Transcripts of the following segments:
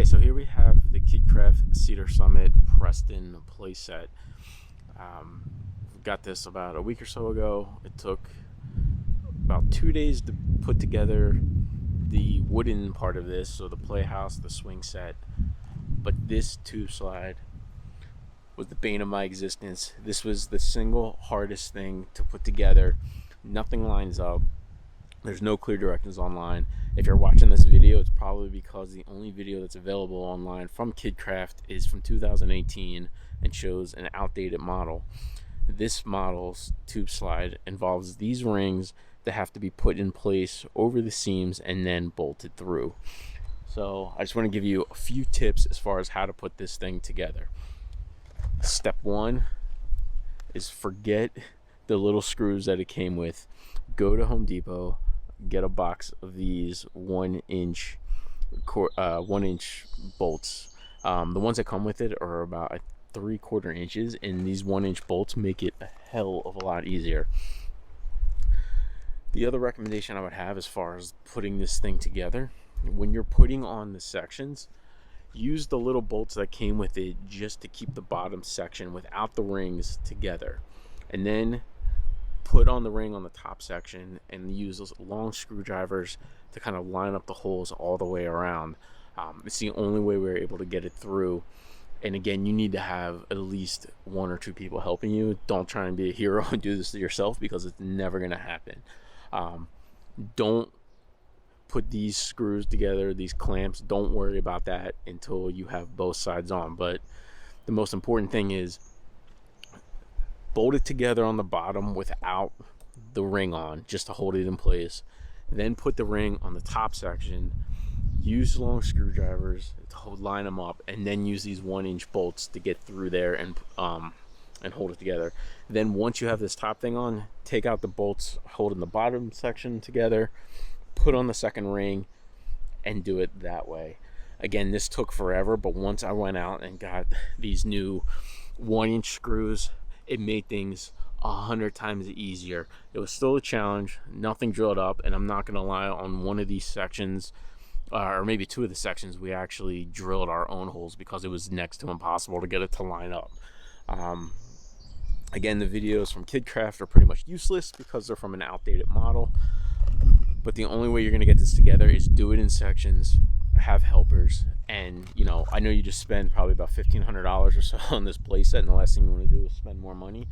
Okay, so here we have the KidKraft Cedar Summit Preston playset. Got this about a week or so ago. It took about 2 days to put together the wooden part of this, so the playhouse, the swing set. But this tube slide was the bane of my existence. This was the single hardest thing to put together. Nothing lines up. There's no clear directions online. If you're watching this video, it's probably because the only video that's available online from KidKraft is from 2018 and shows an outdated model. This model's tube slide involves these rings that have to be put in place over the seams and then bolted through. So I just want to give you a few tips as far as how to put this thing together. Step one is forget the little screws that it came with. Go to Home Depot, get a box of these 1-inch bolts. The ones that come with it are about 3/4 inches, and these 1-inch bolts make it a hell of a lot easier. The other recommendation I would have as far as putting this thing together, when you're putting on the sections, use the little bolts that came with it just to keep the bottom section without the rings together, and then put on the ring on the top section and use those long screwdrivers to kind of line up the holes all the way around. It's the only way we're able to get it through. And again, you need to have at least 1 or 2 people helping you. Don't try and be a hero and do this yourself, because it's never going to happen. Don't put these screws together, these clamps. Don't worry about that until you have both sides on. But the most important thing is bolt it together on the bottom without the ring on, just to hold it in place. Then put the ring on the top section. Use long screwdrivers to line them up, and then use these 1-inch bolts to get through there and hold it together. Then once you have this top thing on, take out the bolts holding the bottom section together, put on the second ring, and do it that way. Again, this took forever, but once I went out and got these new 1-inch screws, it made things 100 times easier. It was still a challenge, nothing drilled up, and I'm not going to lie, on one of these sections, or maybe 2 of the sections, we actually drilled our own holes because it was next to impossible to get it to line up. Again, the videos from KidKraft are pretty much useless because they're from an outdated model, but the only way you're going to get this together is do it in sections, have helpers. And I know you just spent probably about $1,500 or so on this playset, and the last thing you want to do is spend more money,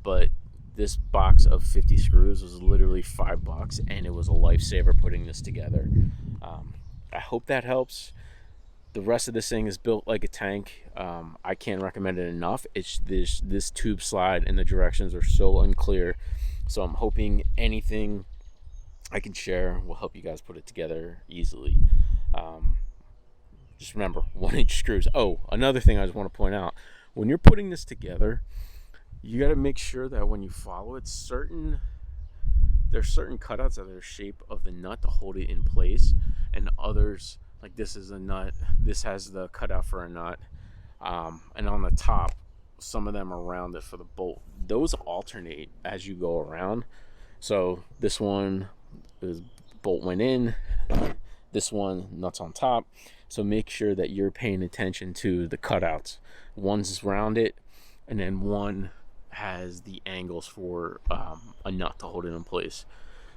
but this box of 50 screws was literally $5, and it was a lifesaver putting this together. I hope that helps. The rest of this thing is built like a tank. I can't recommend it enough. It's this tube slide and the directions are so unclear, so I'm hoping anything I can share will help you guys put it together easily. Just remember, 1-inch screws. Oh, another thing I just want to point out, when you're putting this together, you got to make sure that when you follow it, there's certain cutouts that are the shape of the nut to hold it in place, and others, like this is a nut, this has the cutout for a nut, and on the top some of them are rounded for the bolt. Those alternate as you go around. So this one is bolt went in, this one nuts on top. So make sure that you're paying attention to the cutouts. One's rounded, and then one has the angles for a nut to hold it in place.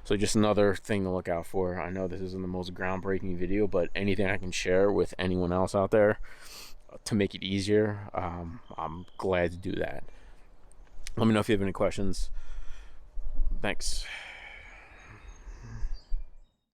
So just another thing to look out for. I know this isn't the most groundbreaking video, but anything I can share with anyone else out there to make it easier, I'm glad to do that. Let me know if you have any questions. Thanks.